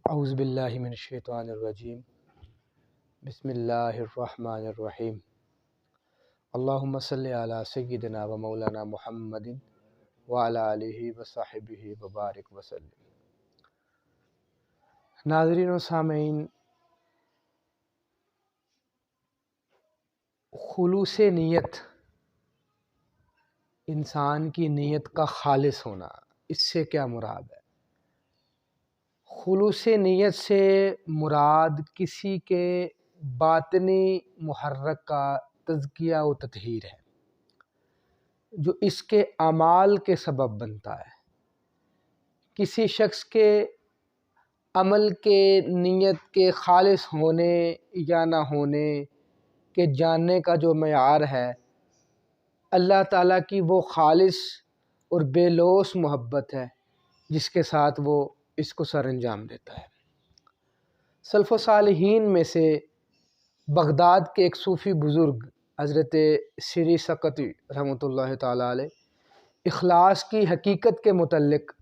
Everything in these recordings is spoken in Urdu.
اعوذ باللہ من الشیطان الرجیم بسم اللہ الرحمن الرحیم اللہم صلی علی سیدنا و مولانا محمد وعلی آلہ وصحبہ وبارک وسلم۔ ناظرین و سامعین، خلوص نیت، انسان کی نیت کا خالص ہونا، اس سے کیا مراد ہے؟ خلوص نیت سے مراد کسی کے باطنی محرک کا تزکیہ و تطہیر ہے، جو اس کے اعمال کے سبب بنتا ہے۔ کسی شخص کے عمل کے نیت کے خالص ہونے یا نہ ہونے کے جاننے کا جو معیار ہے، اللہ تعالیٰ کی وہ خالص اور بے لوث محبت ہے جس کے ساتھ وہ اس کو سر انجام دیتا ہے۔ سلف و صالحین میں سے بغداد کے ایک صوفی بزرگ حضرت سری سقطی رحمۃ اللہ تعالیٰ علیہ اخلاص کی حقیقت کے متعلق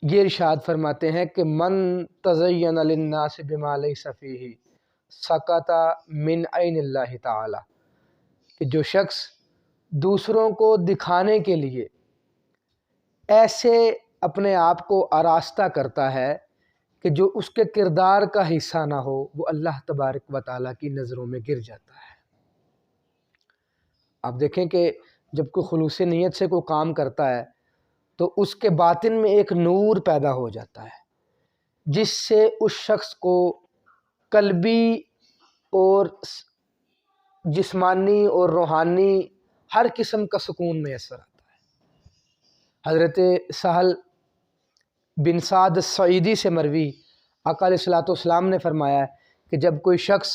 یہ ارشاد فرماتے ہیں کہ من تزین للناس بما لیس فیہ سقط من عین اللہ تعالیٰ، کہ جو شخص دوسروں کو دکھانے کے لیے ایسے اپنے آپ کو آراستہ کرتا ہے کہ جو اس کے کردار کا حصہ نہ ہو، وہ اللہ تبارک و تعالیٰ کی نظروں میں گر جاتا ہے۔ آپ دیکھیں کہ جب کوئی خلوص نیت سے کوئی کام کرتا ہے تو اس کے باطن میں ایک نور پیدا ہو جاتا ہے، جس سے اس شخص کو قلبی اور جسمانی اور روحانی ہر قسم کا سکون میسر آتا ہے۔ حضرت سہل بن سعد السعیدی سے مروی آقا علیہ الصلوۃ والسلام نے فرمایا کہ جب کوئی شخص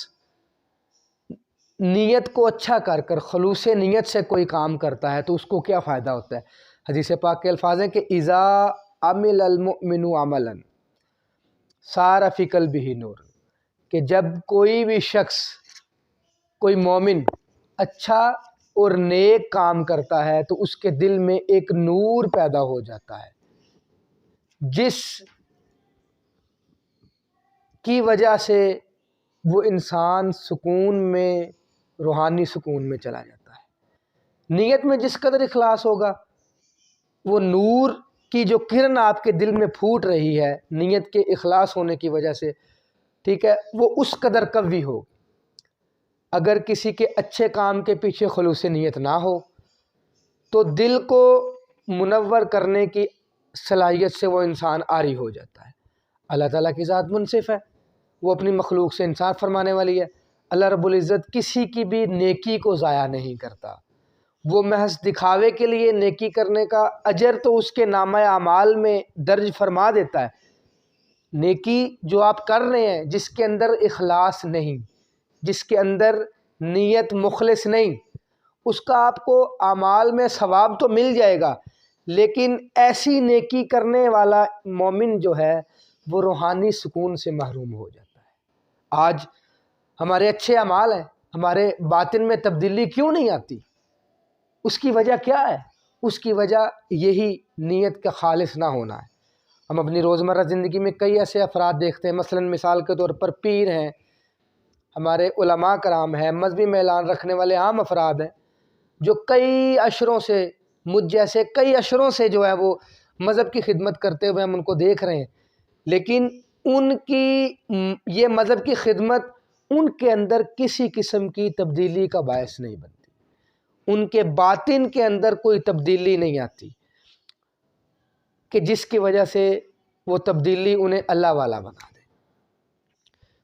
نیت کو اچھا کر کر خلوص نیت سے کوئی کام کرتا ہے تو اس کو کیا فائدہ ہوتا ہے۔ حدیث پاک کے الفاظ ہیں کہ اذا عمل المؤمن عملا صار فی قلبہ نور، کہ جب کوئی بھی شخص، کوئی مومن اچھا اور نیک کام کرتا ہے تو اس کے دل میں ایک نور پیدا ہو جاتا ہے، جس کی وجہ سے وہ انسان سکون میں، روحانی سکون میں چلا جاتا ہے۔ نیت میں جس قدر اخلاص ہوگا، وہ نور کی جو کرن آپ کے دل میں پھوٹ رہی ہے نیت کے اخلاص ہونے کی وجہ سے، ٹھیک ہے، وہ اس قدر قوی ہو۔ اگر کسی کے اچھے کام کے پیچھے خلوص نیت نہ ہو تو دل کو منور کرنے کی صلاحیت سے وہ انسان عاری ہو جاتا ہے۔ اللہ تعالیٰ کی ذات منصف ہے، وہ اپنی مخلوق سے انصاف فرمانے والی ہے۔ اللہ رب العزت کسی کی بھی نیکی کو ضائع نہیں کرتا، وہ محض دکھاوے کے لیے نیکی کرنے کا اجر تو اس کے نامہ اعمال میں درج فرما دیتا ہے۔ نیکی جو آپ کر رہے ہیں جس کے اندر اخلاص نہیں، جس کے اندر نیت مخلص نہیں، اس کا آپ کو اعمال میں ثواب تو مل جائے گا، لیکن ایسی نیکی کرنے والا مومن جو ہے وہ روحانی سکون سے محروم ہو جاتا ہے۔ آج ہمارے اچھے اعمال ہیں، ہمارے باطن میں تبدیلی کیوں نہیں آتی؟ اس کی وجہ کیا ہے؟ اس کی وجہ یہی نیت کا خالص نہ ہونا ہے۔ ہم اپنی روزمرہ زندگی میں کئی ایسے افراد دیکھتے ہیں، مثلا مثال کے طور پر پیر ہیں، ہمارے علماء کرام ہیں، مذہبی میلان رکھنے والے عام افراد ہیں، جو کئی عشروں سے، مجھ جیسے کئی عشروں سے جو ہے وہ مذہب کی خدمت کرتے ہوئے ہم ان کو دیکھ رہے ہیں، لیکن ان کی یہ مذہب کی خدمت ان کے اندر کسی قسم کی تبدیلی کا باعث نہیں بنتی، ان کے باطن کے اندر کوئی تبدیلی نہیں آتی کہ جس کی وجہ سے وہ تبدیلی انہیں اللہ والا بنا دے،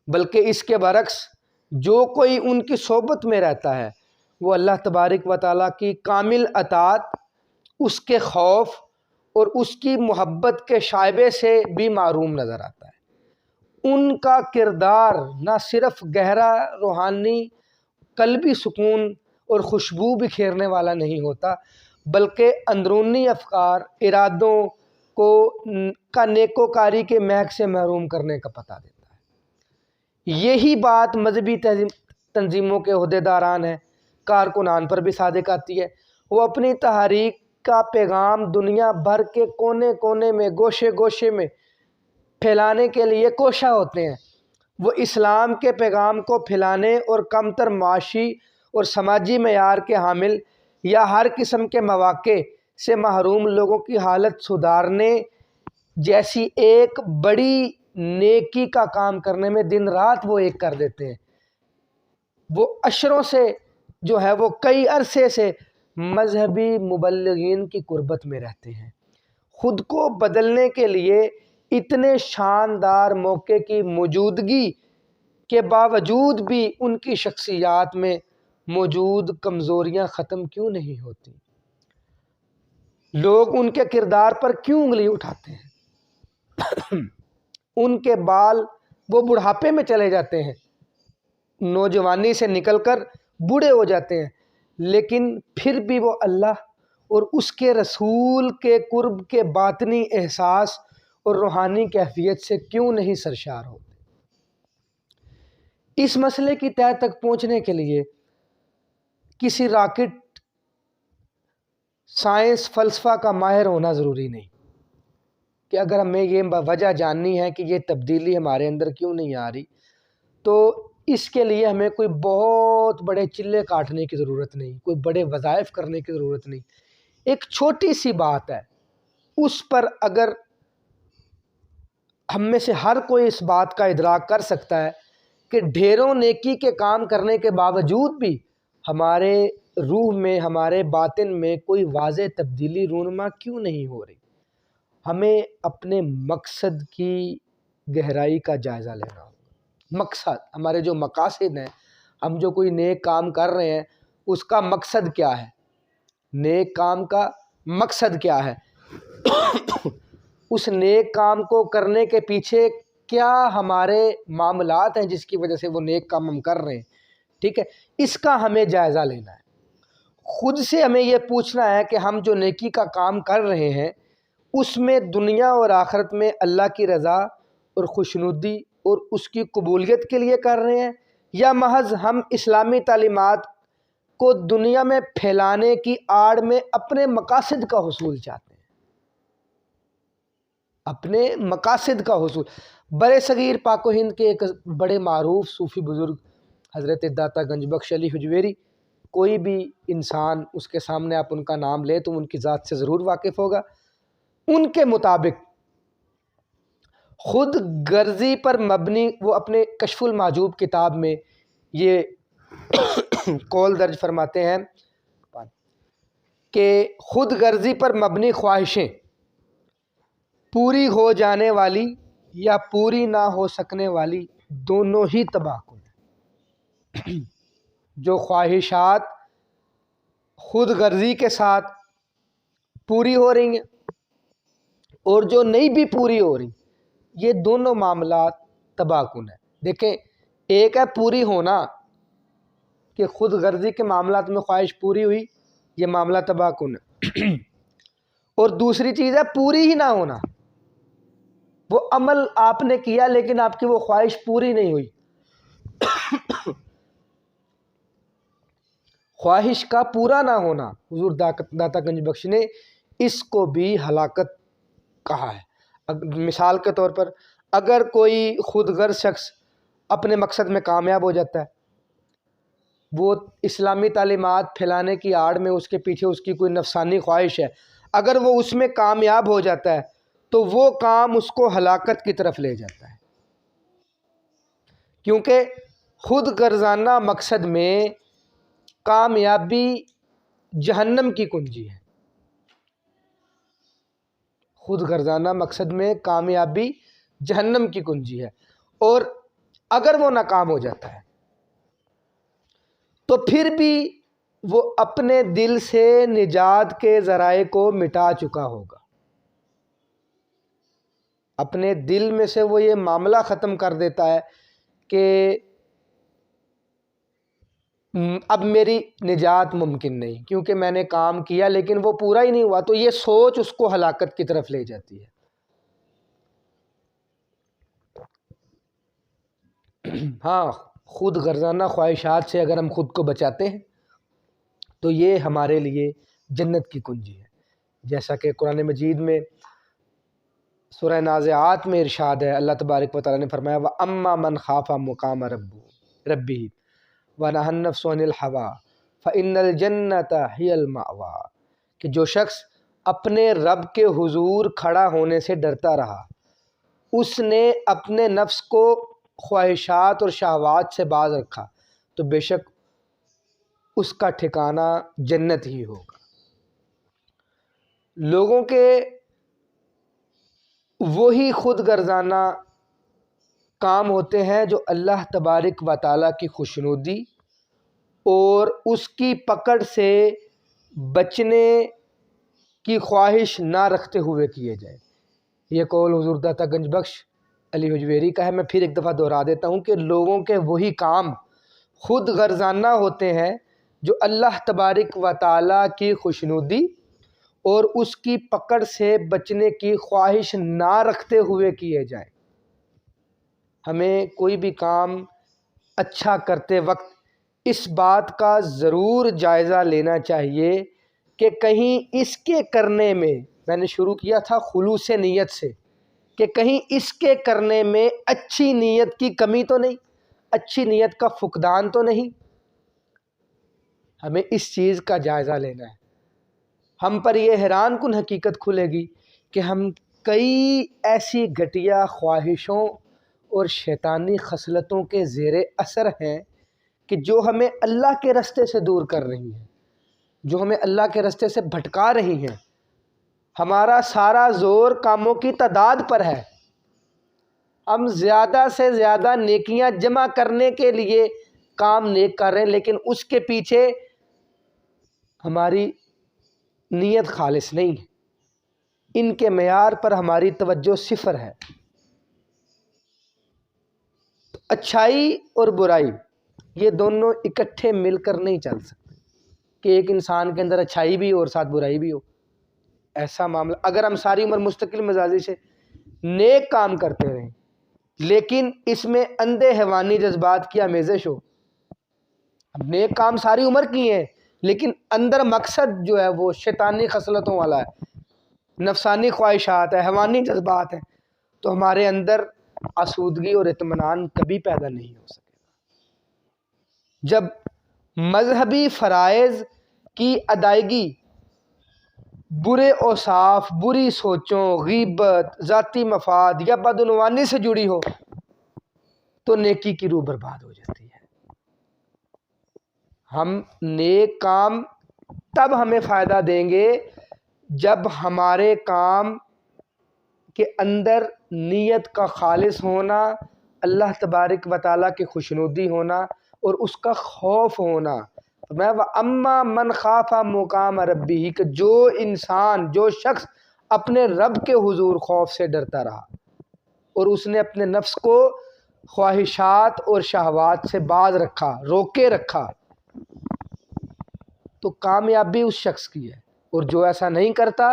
بلکہ اس کے برعکس جو کوئی ان کی صحبت میں رہتا ہے وہ اللہ تبارک و تعالیٰ کی کامل اطاعت، اس کے خوف اور اس کی محبت کے شائبے سے بھی معروم نظر آتا ہے۔ ان کا کردار نہ صرف گہرا روحانی قلبی سکون اور خوشبو بکھیرنے والا نہیں ہوتا، بلکہ اندرونی افکار، ارادوں کا نیکوکاری کے مہک سے محروم کرنے کا پتہ دیتا ہے۔ یہی بات مذہبی تنظیموں کے عہدیداران ہیں، کارکنان پر بھی صادق آتی ہے۔ وہ اپنی تحریک کا پیغام دنیا بھر کے کونے کونے میں، گوشے گوشے میں پھیلانے کے لیے کوشاں ہوتے ہیں، وہ اسلام کے پیغام کو پھیلانے اور کم تر معاشی اور سماجی معیار کے حامل یا ہر قسم کے مواقع سے محروم لوگوں کی حالت سدھارنے جیسی ایک بڑی نیکی کا کام کرنے میں دن رات وہ ایک کر دیتے ہیں۔ وہ اشروں سے جو ہے وہ کئی عرصے سے مذہبی مبلغین کی قربت میں رہتے ہیں۔ خود کو بدلنے کے لیے اتنے شاندار موقع کی موجودگی کے باوجود بھی ان کی شخصیات میں موجود کمزوریاں ختم کیوں نہیں ہوتی؟ لوگ ان کے کردار پر کیوں انگلی اٹھاتے ہیں؟ ان کے بال وہ بڑھاپے میں چلے جاتے ہیں، نوجوانی سے نکل کر بوڑھے ہو جاتے ہیں، لیکن پھر بھی وہ اللہ اور اس کے رسول کے قرب کے باطنی احساس اور روحانی کیفیت سے کیوں نہیں سرشار ہوتے؟ اس مسئلے کی تہہ تک پہنچنے کے لیے کسی راکٹ سائنس فلسفہ کا ماہر ہونا ضروری نہیں، کہ اگر ہمیں یہ وجہ جاننی ہے کہ یہ تبدیلی ہمارے اندر کیوں نہیں آ رہی، تو اس کے لیے ہمیں کوئی بہت بڑے چلے کاٹنے کی ضرورت نہیں، کوئی بڑے وظائف کرنے کی ضرورت نہیں۔ ایک چھوٹی سی بات ہے، اس پر اگر ہم میں سے ہر کوئی اس بات کا ادراک کر سکتا ہے کہ ڈھیروں نیکی کے کام کرنے کے باوجود بھی ہمارے روح میں، ہمارے باطن میں کوئی واضح تبدیلی رونما کیوں نہیں ہو رہی، ہمیں اپنے مقصد کی گہرائی کا جائزہ لینا ہوگا۔ مقصد، ہمارے جو مقاصد ہیں، ہم جو کوئی نیک کام کر رہے ہیں، اس کا مقصد کیا ہے؟ نیک کام کا مقصد کیا ہے؟ اس نیک کام کو کرنے کے پیچھے کیا ہمارے معاملات ہیں جس کی وجہ سے وہ نیک کام ہم کر رہے ہیں؟ ٹھیک ہے، اس کا ہمیں جائزہ لینا ہے۔ خود سے ہمیں یہ پوچھنا ہے کہ ہم جو نیکی کا کام کر رہے ہیں اس میں دنیا اور آخرت میں اللہ کی رضا اور خوشنودی اور اس کی قبولیت کے لیے کر رہے ہیں، یا محض ہم اسلامی تعلیمات کو دنیا میں پھیلانے کی آڑ میں اپنے مقاصد کا حصول چاہتے ہیں؟ اپنے مقاصد کا حصول۔ برِ صغیر پاک و ہند کے ایک بڑے معروف صوفی بزرگ حضرت داتا گنج بخش علی حجویری، کوئی بھی انسان اس کے سامنے آپ ان کا نام لے تو ان کی ذات سے ضرور واقف ہوگا۔ ان کے مطابق خود غرضی پر مبنی، وہ اپنے کشف المحجوب کتاب میں یہ قول درج فرماتے ہیں کہ خود غرضی پر مبنی خواہشیں پوری ہو جانے والی یا پوری نہ ہو سکنے والی دونوں ہی تباہ کن ہیں۔ جو خواہشات خود غرضی کے ساتھ پوری ہو رہی ہیں اور جو نہیں بھی پوری ہو رہی، یہ دونوں معاملات تباہ کن ہیں۔ دیکھیں، ایک ہے پوری ہونا کہ خود غرضی کے معاملات میں خواہش پوری ہوئی، یہ معاملہ تباہ کن ہے، اور دوسری چیز ہے پوری ہی نہ ہونا، وہ عمل آپ نے کیا لیکن آپ کی وہ خواہش پوری نہیں ہوئی۔ خواہش کا پورا نہ ہونا، حضور داتا گنج بخش نے اس کو بھی ہلاکت کہا ہے۔ مثال کے طور پر اگر کوئی خود غرض شخص اپنے مقصد میں کامیاب ہو جاتا ہے، وہ اسلامی تعلیمات پھیلانے کی آڑ میں اس کے پیچھے اس کی کوئی نفسانی خواہش ہے، اگر وہ اس میں کامیاب ہو جاتا ہے تو وہ کام اس کو ہلاکت کی طرف لے جاتا ہے، کیونکہ خود غرضانہ مقصد میں کامیابی جہنم کی کنجی ہے۔ خود غرضانہ مقصد میں کامیابی جہنم کی کنجی ہے، اور اگر وہ ناکام ہو جاتا ہے تو پھر بھی وہ اپنے دل سے نجات کے ذرائع کو مٹا چکا ہوگا، اپنے دل میں سے وہ یہ معاملہ ختم کر دیتا ہے کہ اب میری نجات ممکن نہیں، کیونکہ میں نے کام کیا لیکن وہ پورا ہی نہیں ہوا، تو یہ سوچ اس کو ہلاکت کی طرف لے جاتی ہے۔ ہاں، خود غرضانہ خواہشات سے اگر ہم خود کو بچاتے ہیں تو یہ ہمارے لیے جنت کی کنجی ہے، جیسا کہ قرآن مجید میں سورہ نازعات میں ارشاد ہے، اللہ تبارک و تعالیٰ نے فرمایا وَأَمَّا مَنْ خَافَ مُقَامَ رَبِّهِ وَنَهَى النَّفْسَ عَنِ الْهَوَىٰ فَإِنَّ الْجَنَّةَ هِيَ الْمَأْوَىٰ کہ جو شخص اپنے رب کے حضور کھڑا ہونے سے ڈرتا رہا، اس نے اپنے نفس کو خواہشات اور شہوات سے باز رکھا، تو بے شک اس کا ٹھکانہ جنت ہی ہوگا۔ لوگوں کے وہی خود غرضانہ کام ہوتے ہیں جو اللہ تبارک و تعالیٰ کی خوشنودی اور اس کی پکڑ سے بچنے کی خواہش نہ رکھتے ہوئے کیے جائیں۔ یہ قول حضور داتا گنج بخش علی حجویری کا ہے۔ میں پھر ایک دفعہ دہرا دیتا ہوں کہ لوگوں کے وہی کام خود غرضانہ ہوتے ہیں جو اللہ تبارک و تعالیٰ کی خوشنودی اور اس کی پکڑ سے بچنے کی خواہش نہ رکھتے ہوئے کیے جائیں۔ ہمیں کوئی بھی کام اچھا کرتے وقت اس بات کا ضرور جائزہ لینا چاہیے کہ کہیں اس کے کرنے میں نے شروع کیا تھا خلوص نیت سے، کہ کہیں اس کے کرنے میں اچھی نیت کی کمی تو نہیں، اچھی نیت کا فقدان تو نہیں۔ ہمیں اس چیز کا جائزہ لینا ہے۔ ہم پر یہ حیران کن حقیقت کھلے گی کہ ہم کئی ایسی گھٹیا خواہشوں اور شیطانی خصلتوں کے زیر اثر ہیں کہ جو ہمیں اللہ کے رستے سے دور کر رہی ہیں، جو ہمیں اللہ کے رستے سے بھٹکا رہی ہیں۔ ہمارا سارا زور کاموں کی تعداد پر ہے۔ ہم زیادہ سے زیادہ نیکیاں جمع کرنے کے لیے کام نیک کر رہے ہیں، لیکن اس کے پیچھے ہماری نیت خالص نہیں ہے۔ ان کے معیار پر ہماری توجہ صفر ہے۔ اچھائی اور برائی یہ دونوں اکٹھے مل کر نہیں چل سکتے کہ ایک انسان کے اندر اچھائی بھی ہو اور ساتھ برائی بھی ہو۔ ایسا معاملہ اگر ہم ساری عمر مستقل مزاجی سے نیک کام کرتے رہیں لیکن اس میں اندھے حیوانی جذبات کی آمیزش ہو، ہم نیک کام ساری عمر کیے ہیں لیکن اندر مقصد جو ہے وہ شیطانی خصلتوں والا ہے، نفسانی خواہشات ہے، حیوانی جذبات ہیں، تو ہمارے اندر آسودگی اور اطمینان کبھی پیدا نہیں ہو سکے گا۔ جب مذہبی فرائض کی ادائیگی برے اوصاف، بری سوچوں، غیبت، ذاتی مفاد یا بدعنوانی سے جڑی ہو تو نیکی کی روح برباد ہو جاتی ہے۔ ہم نیک کام تب ہمیں فائدہ دیں گے جب ہمارے کام کے اندر نیت کا خالص ہونا، اللہ تبارک و تعالیٰ کی خوشنودی ہونا اور اس کا خوف ہونا۔ میں وَأَمَّا مَنْ خَافَ مُقَامَ رَبِّهِ کہ جو انسان، جو شخص اپنے رب کے حضور خوف سے ڈرتا رہا اور اس نے اپنے نفس کو خواہشات اور شہوات سے باز رکھا، روکے رکھا، تو کامیابی اس شخص کی ہے، اور جو ایسا نہیں کرتا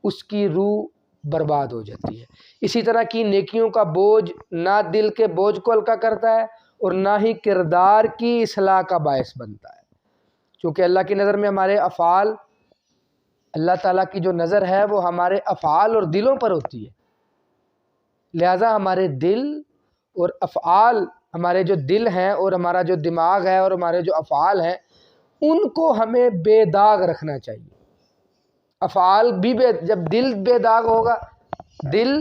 اس کی روح برباد ہو جاتی ہے۔ اسی طرح کی نیکیوں کا بوجھ نہ دل کے بوجھ کو ہلکا کرتا ہے اور نہ ہی کردار کی اصلاح کا باعث بنتا ہے، کیونکہ اللہ کی نظر میں ہمارے افعال، اللہ تعالیٰ کی جو نظر ہے وہ ہمارے افعال اور دلوں پر ہوتی ہے، لہٰذا ہمارے دل اور افعال، ہمارے جو دل ہیں اور ہمارا جو دماغ ہے اور ہمارے جو افعال ہیں ان کو ہمیں بے داغ رکھنا چاہیے۔ افعال بھی جب دل بے داغ ہوگا، دل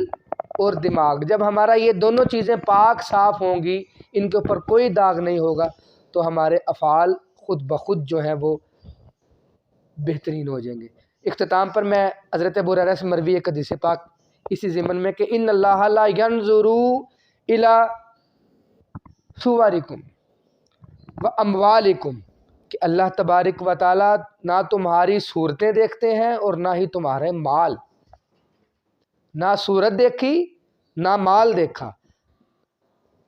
اور دماغ جب ہمارا یہ دونوں چیزیں پاک صاف ہوں گی، ان کے اوپر کوئی داغ نہیں ہوگا، تو ہمارے افعال خود بخود جو ہیں وہ بہترین ہو جائیں گے۔ اختتام پر میں حضرت ابو ہریرہ سے مروی ایک حدیث پاک اسی ضمن میں کہ ان اللہ لا ینظر الی صورکم و اموالکم کہ اللہ تبارک و تعالیٰ نہ تمہاری صورتیں دیکھتے ہیں اور نہ ہی تمہارے مال، نہ صورت دیکھی نہ مال دیکھا،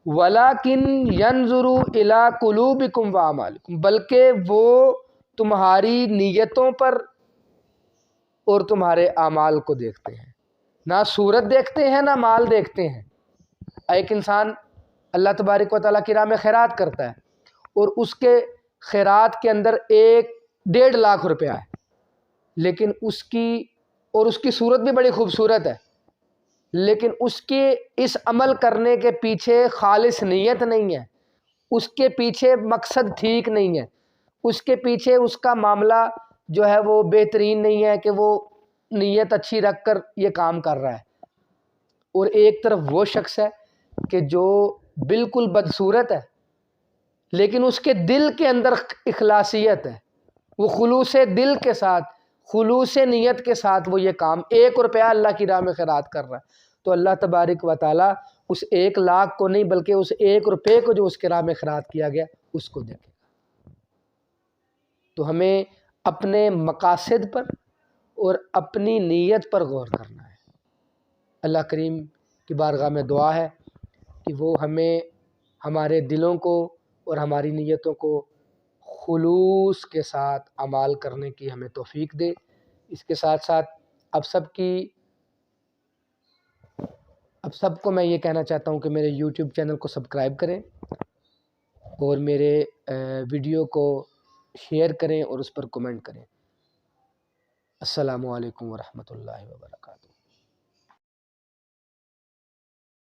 وَلَكِنْ يَنْظُرُ إِلَىٰ قُلُوبِكُمْ وَأَعْمَالِكُمْ بلکہ وہ تمہاری نیتوں پر اور تمہارے اعمال کو دیکھتے ہیں۔ نہ صورت دیکھتے ہیں نہ مال دیکھتے ہیں۔ ایک انسان اللہ تبارک و تعالیٰ کی راہ میں خیرات کرتا ہے اور اس کے خیرات کے اندر 1.5 لاکھ روپیہ ہے، لیکن اس کی صورت بھی بڑی خوبصورت ہے، لیکن اس کے اس عمل کرنے کے پیچھے خالص نیت نہیں ہے، اس کے پیچھے مقصد ٹھیک نہیں ہے، اس کے پیچھے اس کا معاملہ جو ہے وہ بہترین نہیں ہے کہ وہ نیت اچھی رکھ کر یہ کام کر رہا ہے۔ اور ایک طرف وہ شخص ہے کہ جو بالکل بدصورت ہے لیکن اس کے دل کے اندر اخلاصیت ہے، وہ خلوص دل کے ساتھ، خلوص نیت کے ساتھ وہ یہ کام 1 روپیہ اللہ کی راہ میں خیرات کر رہا ہے، تو اللہ تبارک و تعالیٰ اس 1,00,000 کو نہیں بلکہ اس 1 روپے کو جو اس کے راہ میں خیرات کیا گیا اس کو دیکھے گا۔ تو ہمیں اپنے مقاصد پر اور اپنی نیت پر غور کرنا ہے۔ اللہ کریم کی بارگاہ میں دعا ہے کہ وہ ہمیں ہمارے دلوں کو اور ہماری نیتوں کو خلوص کے ساتھ اعمال کرنے کی ہمیں توفیق دے۔ اس کے ساتھ ساتھ اب سب کو میں یہ کہنا چاہتا ہوں کہ میرے یوٹیوب چینل کو سبسکرائب کریں اور میرے ویڈیو کو شیئر کریں اور اس پر کمنٹ کریں۔ السلام علیکم ورحمۃ اللہ وبرکاتہ۔